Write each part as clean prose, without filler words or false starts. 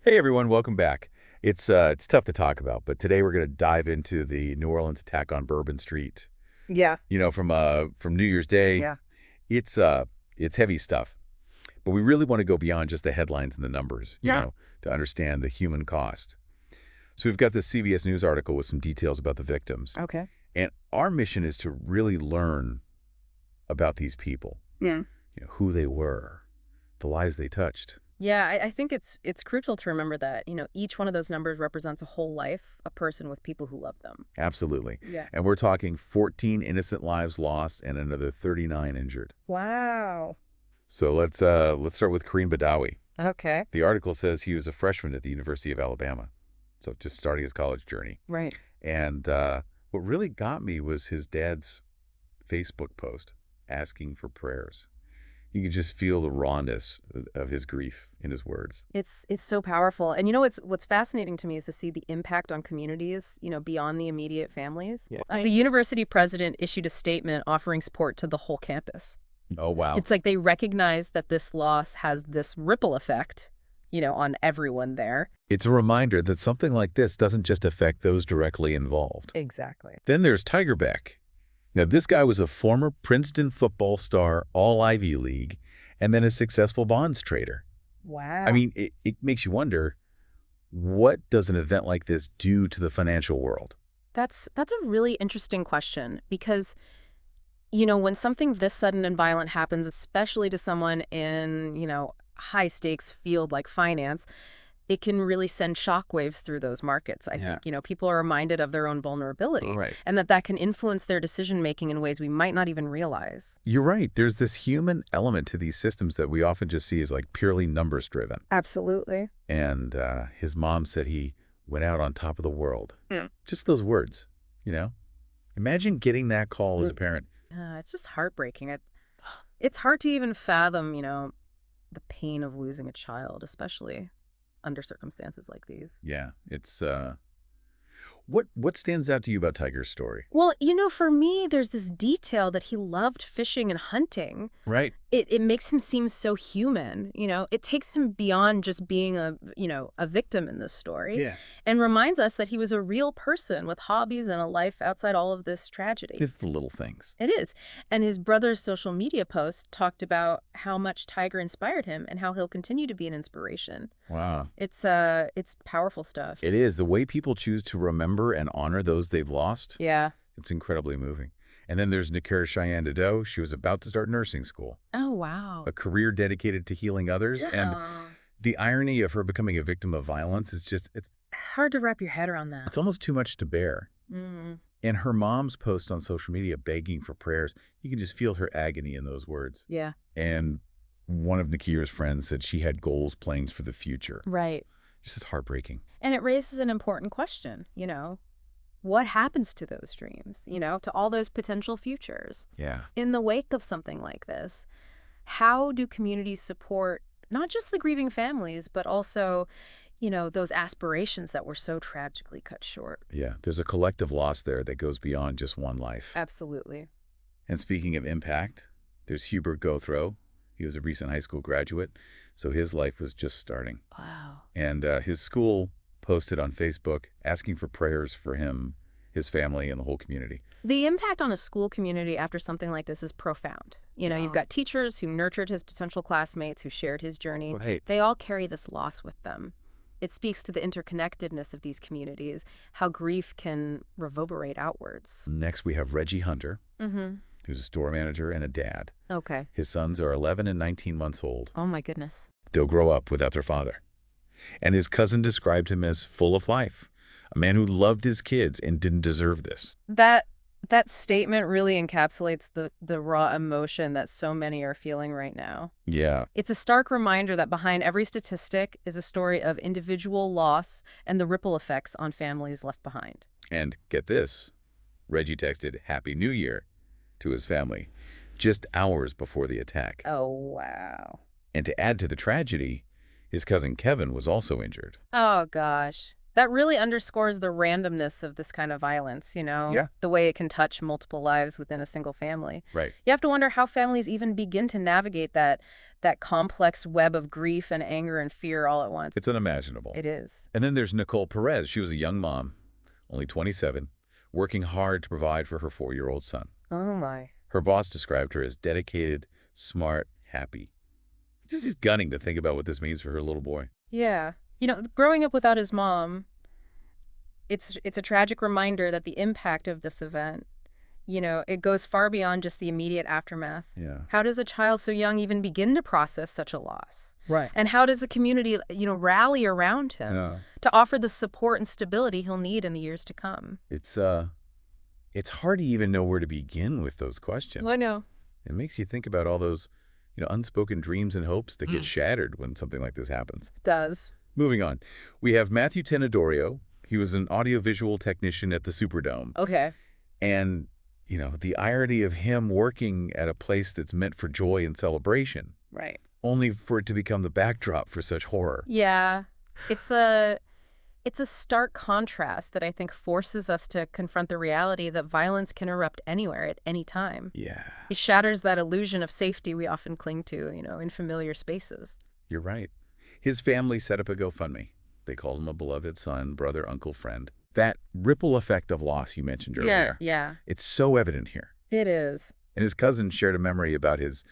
Hey everyone, welcome back. It's tough to talk about, but today we're going to dive into the New Orleans attack on Bourbon Street. Yeah, From New Year's Day. yeah. It's heavy stuff, but we really want to go beyond just the headlines and the numbers, Yeah. to understand the human cost. So we've got this CBS News article with some details about the victims, Okay. and our mission is to really learn about these people, Yeah. who they were, the lives they touched. Yeah, I think it's crucial to remember that, each one of those numbers represents a whole life, a person with people who love them. Absolutely. Yeah. And we're talking 14 innocent lives lost and another 39 injured. Wow. So let's start with Kareem Badawi. Okay. The article says he was a freshman at the University of Alabama, so just starting his college journey. Right. And what really got me was his dad's Facebook post asking for prayers. You could just feel the rawness of his grief in his words. It's so powerful. And what's fascinating to me is to see the impact on communities, beyond the immediate families. Yeah. The university president issued a statement offering support to the whole campus. Oh, wow. It's like they recognize that this loss has this ripple effect, on everyone there. It's a reminder that something like this doesn't just affect those directly involved. Exactly. Then there's Tiger Bech. Now, this guy was a former Princeton football star, all Ivy League, and then a successful bonds trader. Wow. I mean, it makes you wonder, what does an event like this do to the financial world? That's a really interesting question because when something this sudden and violent happens, especially to someone in, high stakes field like finance, it can really send shockwaves through those markets. I think, people are reminded of their own vulnerability Right. and that can influence their decision making in ways we might not even realize. You're right. There's this human element to these systems that we often just see as like purely numbers driven. Absolutely. And his mom said he went out on top of the world. Yeah. Just those words. Imagine getting that call as a parent. It's just heartbreaking. It's hard to even fathom, the pain of losing a child, especially under circumstances like these. Yeah, it's what stands out to you about Tiger's story? Well, for me, there's this detail that he loved fishing and hunting. Right. It makes him seem so human, It takes him beyond just being a victim in this story. Yeah. And reminds us that he was a real person with hobbies and a life outside all of this tragedy. It's the little things. It is. And his brother's social media post talked about how much Tiger inspired him and how he'll continue to be an inspiration. Wow. It's powerful stuff. It is. The way people choose to remember and honor those they've lost, Yeah. it's incredibly moving. And then there's Nikyra Cheyenne Dedeaux. She was about to start nursing school, Oh, wow. a career dedicated to healing others. And the irony of her becoming a victim of violence is just, it's Hard to wrap your head around that. almost too much to bear. Mm. And her mom's post on social media begging for prayers, you can just feel her agony in those words. Yeah. And one of Nikyra's friends said she had goals, plans for the future. Right. Just heartbreaking. And it raises an important question, what happens to those dreams, to all those potential futures? Yeah. In the wake of something like this, how do communities support not just the grieving families, but also, those aspirations that were so tragically cut short? Yeah. There's a collective loss there that goes beyond just one life. Absolutely. And speaking of impact, there's Hubert Gauthreaux. He was a recent high school graduate, so his life was just starting. Wow. And his school posted on Facebook asking for prayers for him, his family, and the whole community. The impact on a school community after something like this is profound. You've got teachers who nurtured his potential classmates, who shared his journey. Right. They all carry this loss with them. It speaks to the interconnectedness of these communities, how grief can reverberate outwards. Next, we have Reggie Hunter, Mm-hmm. who's a store manager and a dad. Okay. His sons are 11 and 19 months old. Oh, my goodness. They'll grow up without their father. And his cousin described him as full of life, a man who loved his kids and didn't deserve this. That statement really encapsulates the raw emotion that so many are feeling right now. Yeah. It's a stark reminder that behind every statistic is a story of individual loss and the ripple effects on families left behind. And get this, Reggie texted Happy New Year to his family just hours before the attack. Oh, wow. And to add to the tragedy, his cousin Kevin was also injured. Oh, gosh. That really underscores the randomness of this kind of violence, Yeah. the way it can touch multiple lives within a single family. Right. You have to wonder how families even begin to navigate that complex web of grief and anger and fear all at once. It's unimaginable. It is. And then there's Nicole Perez. She was a young mom, only 27, working hard to provide for her 4-year-old son. Oh, my. Her boss described her as dedicated, smart, happy. Just is gunning to think about what this means for her little boy. Yeah. Growing up without his mom, it's a tragic reminder that the impact of this event, it goes far beyond just the immediate aftermath. Yeah. How does a child so young even begin to process such a loss? Right. And how does the community, rally around him to offer the support and stability he'll need in the years to come? It's hard to even know where to begin with those questions. I know. It makes you think about all those, unspoken dreams and hopes that get shattered when something like this happens. It does. Moving on. We have Matthew Tenedorio. He was an audiovisual technician at the Superdome. Okay. And, the irony of him working at a place that's meant for joy and celebration, Right. only for it to become the backdrop for such horror. Yeah. It's a stark contrast that I think forces us to confront the reality that violence can erupt anywhere at any time. Yeah. It shatters that illusion of safety we often cling to, in familiar spaces. You're right. His family set up a GoFundMe. They called him a beloved son, brother, uncle, friend. That ripple effect of loss you mentioned earlier. Yeah. It's so evident here. It is. And his cousin shared a memory about his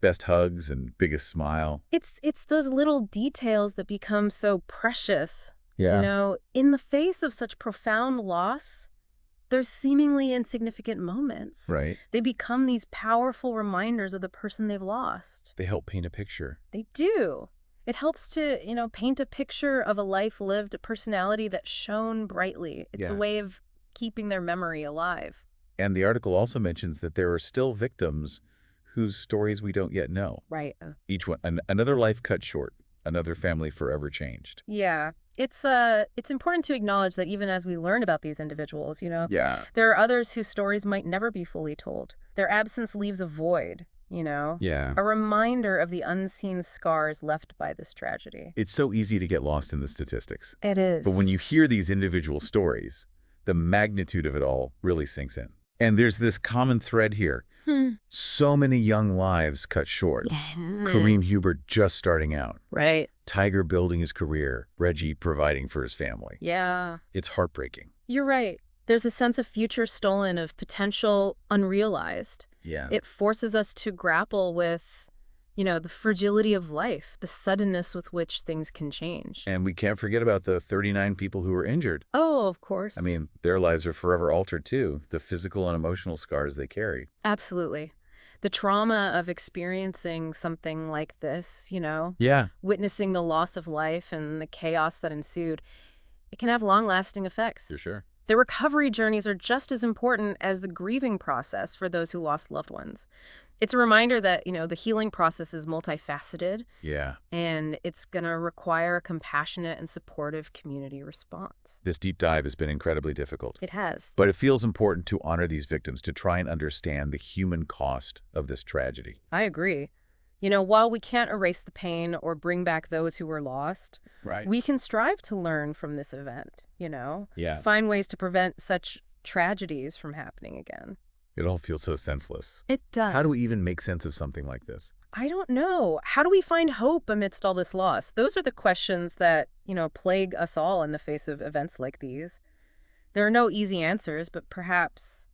best hugs and biggest smile. It's those little details that become so precious. Yeah. In the face of such profound loss, there's seemingly insignificant moments. Right. They become these powerful reminders of the person they've lost. They help paint a picture. They do. It helps to, paint a picture of a life lived, a personality that shone brightly. It's a way of keeping their memory alive. And the article also mentions that there are still victims whose stories we don't yet know. Right. Each one, another life cut short, another family forever changed. Yeah. It's important to acknowledge that even as we learn about these individuals, Yeah. there are others whose stories might never be fully told. Their absence leaves a void, Yeah. a reminder of the unseen scars left by this tragedy. It's so easy to get lost in the statistics. It is. But when you hear these individual stories, the magnitude of it all really sinks in. And there's this common thread here. So many young lives cut short. Kareem Hubert just starting out. Right. Tiger building his career. Reggie providing for his family. Yeah. It's heartbreaking. You're right. There's a sense of future stolen, of potential unrealized. Yeah. It forces us to grapple with, the fragility of life, the suddenness with which things can change. And we can't forget about the 39 people who were injured. Oh, of course. I mean, their lives are forever altered too. The physical and emotional scars they carry. Absolutely. The trauma of experiencing something like this, Yeah. witnessing the loss of life and the chaos that ensued, it can have long-lasting effects. For sure. The recovery journeys are just as important as the grieving process for those who lost loved ones. It's a reminder that, the healing process is multifaceted, Yeah. and it's going to require a compassionate and supportive community response. This deep dive has been incredibly difficult. It has. But it feels important to honor these victims, to try and understand the human cost of this tragedy. I agree. While we can't erase the pain or bring back those who were lost, Right. we can strive to learn from this event, Yeah. find ways to prevent such tragedies from happening again. It all feels so senseless. It does. How do we even make sense of something like this? I don't know. How do we find hope amidst all this loss? Those are the questions that, plague us all in the face of events like these. There are no easy answers, but perhaps,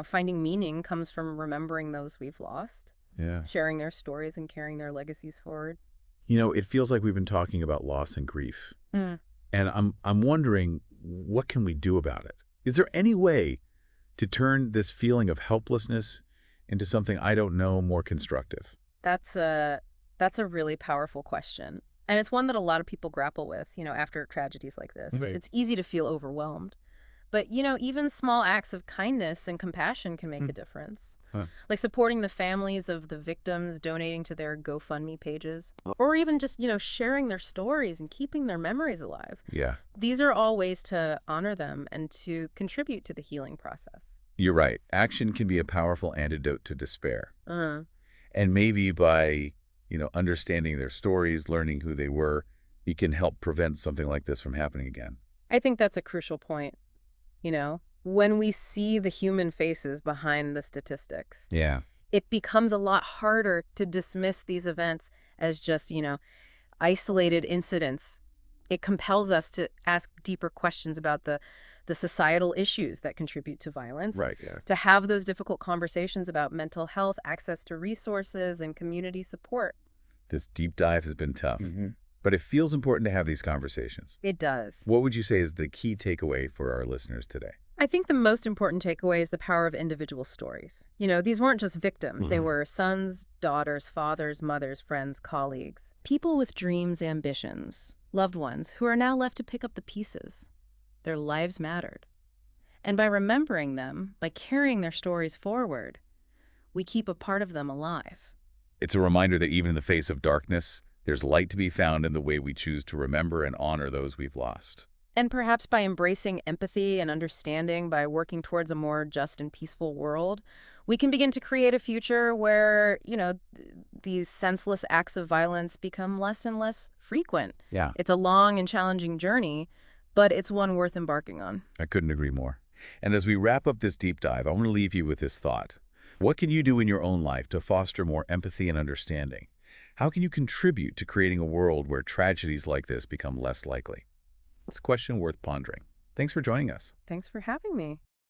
finding meaning comes from remembering those we've lost, Yeah. sharing their stories and carrying their legacies forward. It feels like we've been talking about loss and grief. And I'm wondering, what can we do about it? Is there any way to turn this feeling of helplessness into something I don't know more constructive? That's a really powerful question. And it's one that a lot of people grapple with, after tragedies like this. Right. It's easy to feel overwhelmed. But, even small acts of kindness and compassion can make a difference. Like supporting the families of the victims, donating to their GoFundMe pages, or even just, sharing their stories and keeping their memories alive. Yeah. These are all ways to honor them and to contribute to the healing process. You're right. Action can be a powerful antidote to despair. Uh-huh. And maybe by, understanding their stories, learning who they were, it can help prevent something like this from happening again. I think that's a crucial point. When we see the human faces behind the statistics, Yeah. it becomes a lot harder to dismiss these events as just, isolated incidents. It compels us to ask deeper questions about the societal issues that contribute to violence. Right, yeah. To have those difficult conversations about mental health, access to resources, and community support. This deep dive has been tough, but it feels important to have these conversations. It does. What would you say is the key takeaway for our listeners today? I think the most important takeaway is the power of individual stories. These weren't just victims. They were sons, daughters, fathers, mothers, friends, colleagues. People with dreams, ambitions, loved ones who are now left to pick up the pieces. Their lives mattered. And by remembering them, by carrying their stories forward, we keep a part of them alive. It's a reminder that even in the face of darkness, there's light to be found in the way we choose to remember and honor those we've lost. And perhaps by embracing empathy and understanding, by working towards a more just and peaceful world, we can begin to create a future where, these senseless acts of violence become less and less frequent. Yeah. It's a long and challenging journey, but it's one worth embarking on. I couldn't agree more. And as we wrap up this deep dive, I want to leave you with this thought. What can you do in your own life to foster more empathy and understanding? How can you contribute to creating a world where tragedies like this become less likely? It's a question worth pondering. Thanks for joining us. Thanks for having me.